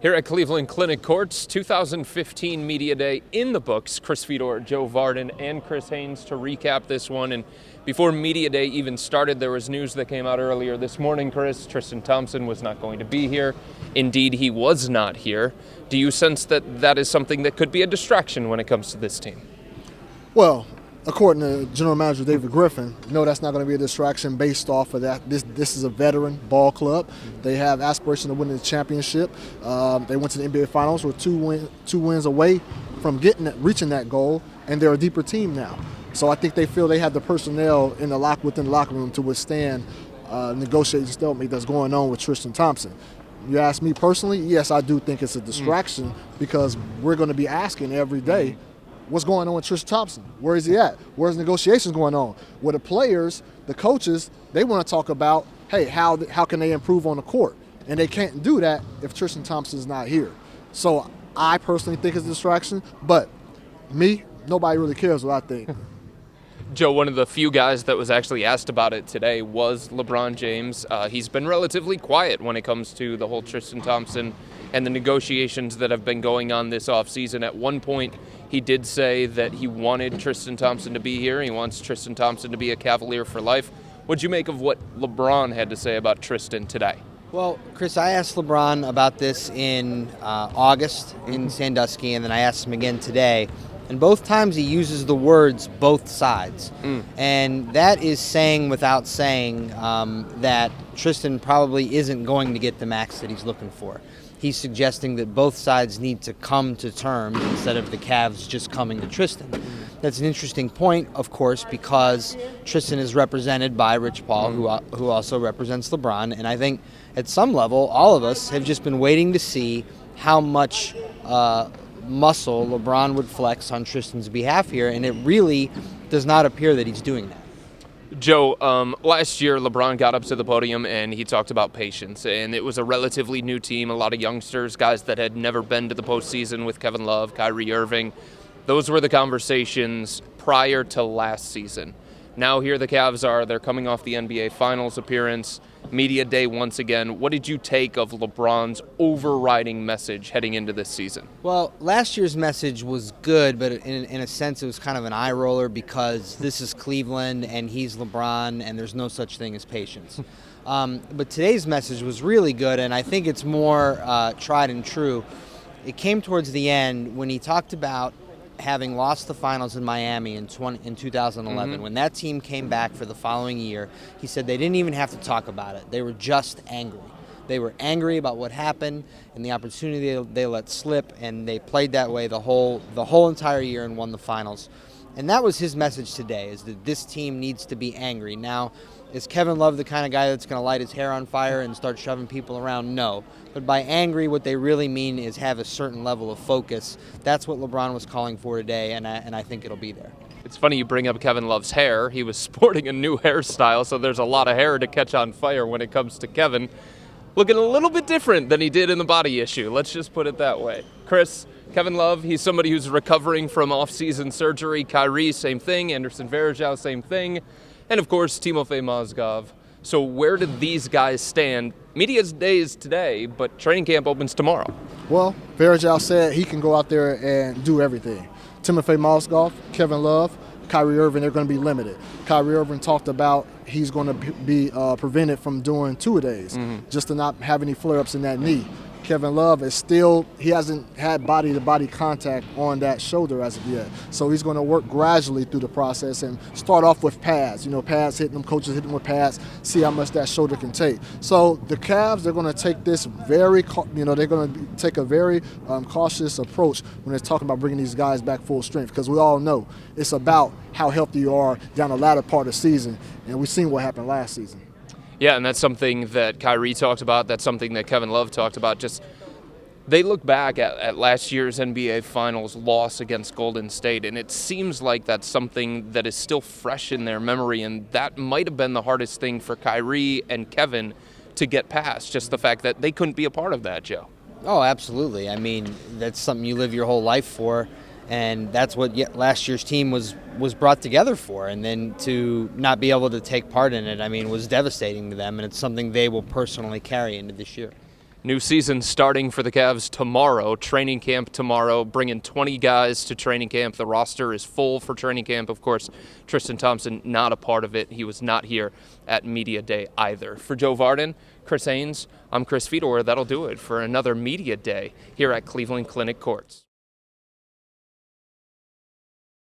Here at Cleveland Clinic Courts, 2015 Media Day in the books. Chris Fedor, Joe Vardon, and Chris Haynes to recap this one. And before Media Day even started, there was news that came out earlier this morning, Chris. Tristan Thompson was not going to be here. Indeed, he was not here. Do you sense that that is something that could be a distraction when it comes to this team? Well, according to General Manager David Griffin, no, that's not going to be a distraction based off of that. This is a veteran ball club. They have aspirations to win the championship. They went to the NBA Finals. We're two wins away from reaching that goal, and they're a deeper team now. So I think they feel they have the personnel within the locker room to withstand negotiating stalemate that's going on with Tristan Thompson. You ask me personally, yes, I do think it's a distraction because we're going to be asking every day, what's going on with Tristan Thompson? Where is he at? Where's negotiations going on? With the players, the coaches, they want to talk about, hey, how can they improve on the court? And they can't do that if Tristan Thompson's not here. So I personally think it's a distraction, but me, nobody really cares what I think. Joe, one of the few guys that was actually asked about it today was LeBron James. He's been relatively quiet when it comes to the whole Tristan Thompson and the negotiations that have been going on this offseason. At one point, he did say that he wanted Tristan Thompson to be here. He wants Tristan Thompson to be a Cavalier for life. What'd you make of what LeBron had to say about Tristan today? Well, Chris, I asked LeBron about this in August in Sandusky, and then I asked him again today. And both times he uses the words both sides. And that is saying without saying that Tristan probably isn't going to get the max that he's looking for. He's suggesting that both sides need to come to terms instead of the Cavs just coming to Tristan. That's an interesting point, of course, because Tristan is represented by Rich Paul, who also represents LeBron. And I think at some level, all of us have just been waiting to see how much muscle LeBron would flex on Tristan's behalf here, and it really does not appear that he's doing that. Joe, last year LeBron got up to the podium and he talked about patience, and it was a relatively new team, a lot of youngsters, guys that had never been to the postseason with Kevin Love, Kyrie Irving. Those were the conversations prior to last season. Now here the Cavs are, they're coming off the NBA Finals appearance, Media Day once again. What did you take of LeBron's overriding message heading into this season? Well, last year's message was good, but in a sense it was kind of an eye roller because this is Cleveland and he's LeBron and there's no such thing as patience. But today's message was really good, and I think it's more tried and true. It came towards the end when he talked about having lost the finals in Miami in 2011. When that team came back for the following year, he said they didn't even have to talk about it. They were just angry. They were angry about what happened and the opportunity they let slip, and they played that way the whole entire year and won the finals. And that was his message today, is that this team needs to be angry. Now, is Kevin Love the kind of guy that's going to light his hair on fire and start shoving people around? No. But by angry, what they really mean is have a certain level of focus. That's what LeBron was calling for today, and I think it'll be there. It's funny you bring up Kevin Love's hair. He was sporting a new hairstyle, so there's a lot of hair to catch on fire when it comes to Kevin. Looking a little bit different than he did in the body issue. Let's just put it that way. Chris, Kevin Love, he's somebody who's recovering from off-season surgery. Kyrie, same thing. Andersen, same thing. And, of course, Timofey Mozgov. So where do these guys stand? Media Day is today, but training camp opens tomorrow. Well, Varejao said he can go out there and do everything. Timofey Mozgov, Kevin Love, Kyrie Irving, they're going to be limited. Kyrie Irving talked about he's going to be prevented from doing two-a-days just to not have any flare-ups in that knee. Kevin Love is still, he hasn't had body-to-body contact on that shoulder as of yet. So he's going to work gradually through the process and start off with pads. Pads hitting them, coaches hitting with pads, see how much that shoulder can take. So the Cavs, they're going to take this they're going to take a very cautious approach when they're talking about bringing these guys back full strength, because we all know it's about how healthy you are down the latter part of the season, and we've seen what happened last season. Yeah, and that's something that Kyrie talked about. That's something that Kevin Love talked about. Just they look back at last year's NBA Finals loss against Golden State, and it seems like that's something that is still fresh in their memory, and that might have been the hardest thing for Kyrie and Kevin to get past, just the fact that they couldn't be a part of that, Joe. Oh, absolutely. I mean, that's something you live your whole life for. And that's what last year's team was brought together for. And then to not be able to take part in it, I mean, was devastating to them. And it's something they will personally carry into this year. New season starting for the Cavs tomorrow. Training camp tomorrow, bringing 20 guys to training camp. The roster is full for training camp. Of course, Tristan Thompson not a part of it. He was not here at Media Day either. For Joe Vardon, Chris Haynes, I'm Chris Fedor. That'll do it for another Media Day here at Cleveland Clinic Courts.